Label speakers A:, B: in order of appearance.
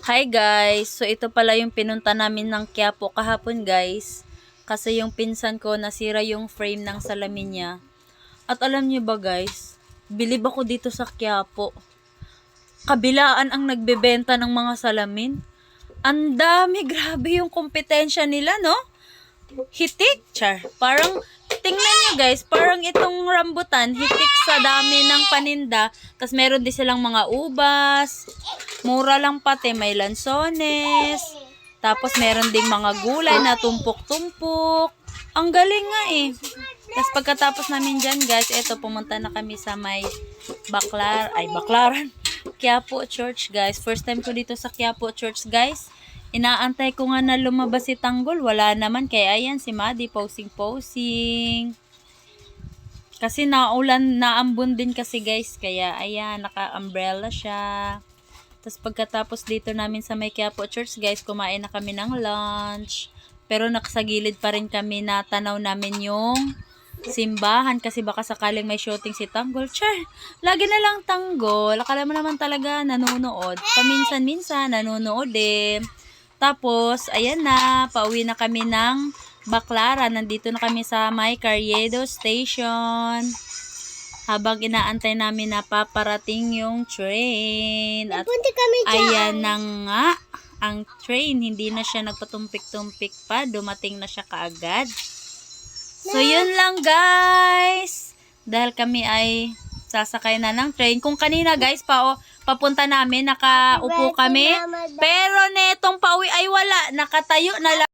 A: Hi guys! So ito pala yung pinunta namin ng Quiapo kahapon guys. Kasi yung pinsan ko nasira yung frame ng salamin niya. At alam niyo ba guys, bilib ako dito sa Quiapo. Kabilaan ang nagbebenta ng mga salamin. Ang dami, grabe yung kompetensya nila, no? Hitik, char. Parang, tingnan nyo guys, parang itong rambutan, hitik sa dami ng paninda. Tapos meron din silang mga ubas. Mura lang pati, may lansones. Tapos meron ding mga gulay na tumpok-tumpok. Ang galing nga eh. Tapos pagkatapos namin dyan guys, eto pumunta na kami sa may Baklaran. Quiapo Church guys. First time ko dito sa Quiapo Church guys. Inaantay ko nga na lumabas si Tanggol. Wala naman. Kaya ayan si Maddie posing-posing. Kasi naulan, naambon din kasi guys. Kaya ayan, naka-umbrella siya. Tapos pagkatapos dito namin sa may Quiapo Church guys, kumain na kami ng lunch. Pero nakasagilid pa rin kami na tanaw namin yung simbahan kasi baka sakaling may shooting si Tanggol. Char, lagi na lang Tanggol. Akala mo naman talaga nanonood. Paminsan-minsan nanonood din. Tapos, ayan na, pauwi na kami ng Baklaran. Nandito na kami sa may Carriedo Station. Habang inaantay namin na paparating yung train. At ayan na nga, ang train. Hindi na siya nagpatumpik-tumpik pa. Dumating na siya kaagad. So, yun lang guys. Dahil kami ay sasakay na ng train. Kung kanina guys, papunta namin, nakaupo kami. Pero netong pauwi ay wala. Nakatayo na lang.